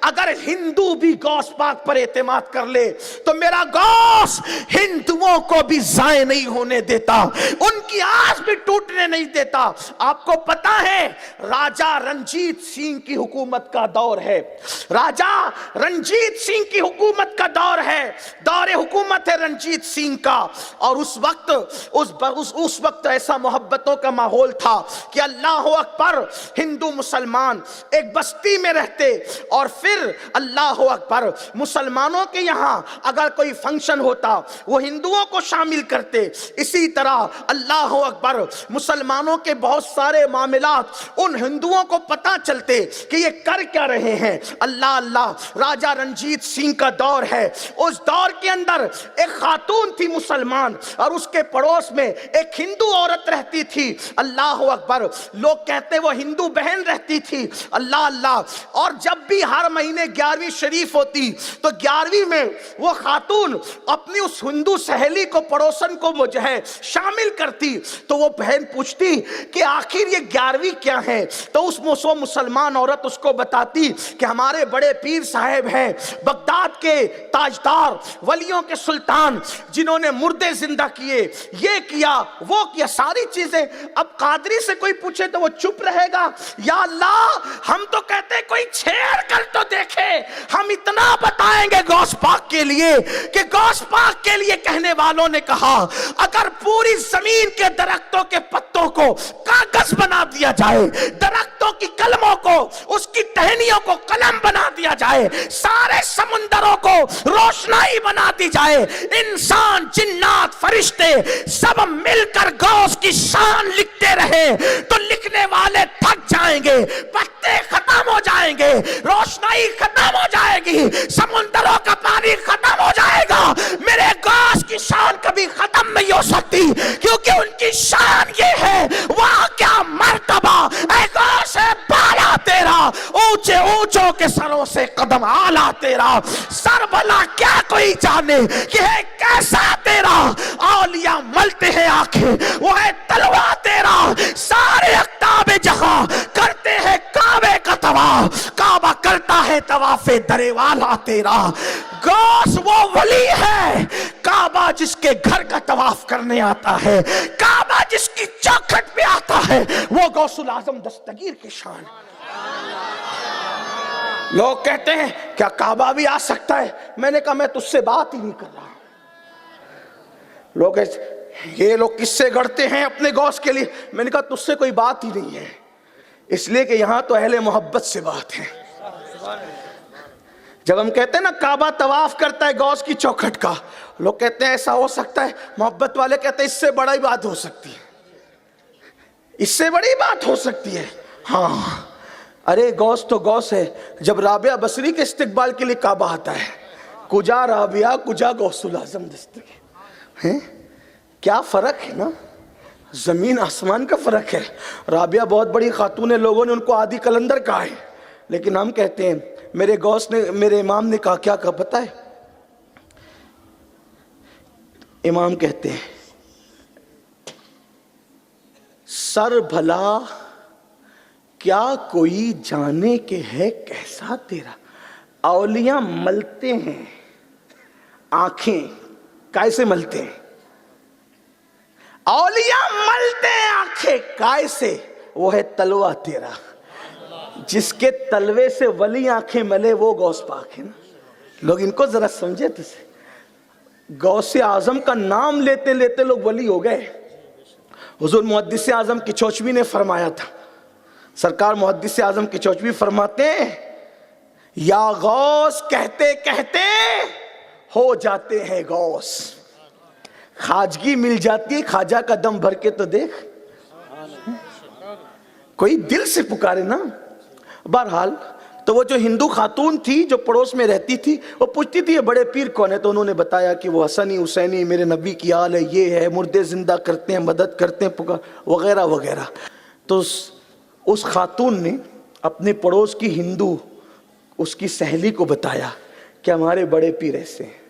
اگر ہندو بھی غوث پاک پر اعتماد کر لے تو میرا غوث ہندوؤں کو بھی ضائع نہیں ہونے دیتا، ان کی آس بھی ٹوٹنے نہیں دیتا۔ آپ کو پتا ہے راجہ رنجیت سنگھ کی حکومت کا دور ہے، راجہ رنجیت سنگھ کی حکومت کا دور ہے، دور حکومت ہے رنجیت سنگھ کا، اور اس وقت ایسا محبتوں کا ماحول تھا کہ اللہ اکبر، ہندو مسلمان ایک بستی میں رہتے، اور پھر اللہ اکبر مسلمانوں کے یہاں اگر کوئی فنکشن ہوتا وہ ہندوؤں کو شامل کرتے، اسی طرح اللہ اکبر مسلمانوں کے بہت سارے معاملات ان ہندوؤں کو پتہ چلتے کہ یہ کر کیا رہے ہیں۔ اللہ اللہ، راجہ رنجیت سنگھ کا دور ہے، اس دور کے اندر ایک خاتون تھی مسلمان، اور اس کے پڑوس میں ایک ہندو عورت رہتی تھی۔ اللہ اکبر، لوگ کہتے وہ ہندو بہن رہتی تھی۔ اللہ اللہ، اور جب بھی ہر مہینے 11ویں شریف ہوتی تو 11ویں میں وہ خاتون اپنی اس ہندو سہیلی کو، پڑوسن کو وہ جو ہے شامل کرتی، تو وہ بہن پوچھتی کہ آخر یہ 11ویں کیا ہے، تو اس مسلمان عورت اس کو بتاتی کہ ہمارے بڑے پیر صاحب ہیں، بغداد کے تاجدار، ولیوں کے سلطان، جنہوں نے مردے زندہ کیے، یہ کیا وہ کیا، ساری چیزیں۔ اب قادری سے کوئی پوچھے تو وہ چپ رہے گا؟ یا اللہ، ہم تو کہتے ہیں کوئی چھیڑ کر تو دیکھے، ہم اتنا بتائیں گے غوث پاک کے لیے کہ غوث پاک کے لیے کہنے والوں نے کہا اگر پوری زمین کے درختوں کے پتوں کو کاغذ بنا دیا جائے، درختوں کی کلموں کو، اس کی ٹہنیوں کو قلم بنا دیا جائے، سارے سمندروں کو روشنائی بنا دی جائے، انسان، جنات، فرشتے سب مل کر غوث کی شان لکھتے رہے تو لکھنے والے تھک جائیں گے، پتے ختم ہو جائیں گے، روشنائی ختم ہو جائے گی، سمندروں کا پانی ختم ہو جائے گا، میرے غوث کی شان کبھی ختم نہیں ہو سکتی، کیونکہ ان کی شان یہ ہے، وہاں کیا مرتبہ، اے غوث ہے بالا تیرا، اونچے اونچوں کے سروں سے قدم آلہ تیرا، سر بھلا کیا کوئی جانے کہ ہے کیسا تیرا، اولیاء ملتے ہیں آنکھیں، وہ ہے تلوہ تیرا، سارے اقطاب جہاں کرتے ہیں کعبے کا طواف، کعبہ کرتا ہے طواف درے والا تیرا۔ غوث وہ ولی ہے، کعبہ جس کے گھر کا طواف کرنے آتا ہے، کعبہ جس کی چوکھٹ پہ آتا ہے، وہ غوث العظم دستگیر کی شان۔ لوگ کہتے ہیں کیا کعبہ بھی آ سکتا ہے؟ میں نے کہا میں تجھ سے بات ہی نہیں کر رہا۔ یہ لوگ کس سے گڑتے ہیں اپنے غوث کے لیے؟ میں نے کہا تجھ سے کوئی بات ہی نہیں ہے، اس لیے کہ یہاں تو اہل محبت سے بات ہے۔ جب ہم کہتے ہیں نا کعبہ طواف کرتا ہے غوث کی چوکھٹ کا، لوگ کہتے ہیں ایسا ہو سکتا ہے، محبت والے کہتے ہیں اس سے بڑی بات ہو سکتی ہے، اس سے بڑی بات ہو سکتی ہے۔ ہاں، ارے غوث تو غوث ہے۔ جب رابعہ بصری کے استقبال کے لیے کعبہ آتا ہے، کجا رابعہ کجا غوث العظم دستگیر، کیا فرق ہے نا، زمین آسمان کا فرق ہے۔ رابعہ بہت بڑی خاتون ہے، لوگوں نے ان کو آدھی قلندر کہا ہے، لیکن ہم کہتے ہیں میرے غوث نے، میرے امام نے کہا، کیا کہا پتہ ہے؟ امام کہتے ہیں سر بھلا کیا کوئی جانے کے ہے کیسا تیرا، اولیاء ملتے ہیں آنکھیں، کیسے ملتے ہیں؟ اولیاء ملتے ہیں آنکھیں کیسے؟ وہ ہے تلوہ تیرا، جس کے تلوے سے ولی آنکھیں ملے وہ غوث پاک ہے نا۔ لوگ ان کو ذرا سمجھے تو سے، غوث اعظم کا نام لیتے لیتے لوگ ولی ہو گئے۔ حضور محدث اعظم کی چوچوی نے فرمایا تھا، سرکار محدث اعظم کی چوچوی فرماتے ہیں یا غوث کہتے کہتے ہو جاتے ہیں غوث، خواجگی مل جاتی ہے خواجہ کا دم بھر کے تو دیکھ، کوئی دل سے پکارے نا۔ بہرحال تو وہ جو ہندو خاتون تھی جو پڑوس میں رہتی تھی، وہ پوچھتی تھی یہ بڑے پیر کون ہے، تو انہوں نے بتایا کہ وہ حسنی حسینی میرے نبی کی آل ہے، یہ ہے، مردے زندہ کرتے ہیں، مدد کرتے ہیں، وغیرہ وغیرہ۔ تو اس خاتون نے اپنے پڑوس کی ہندو اس کی سہیلی کو بتایا کہ ہمارے بڑے پیر ایسے ہیں۔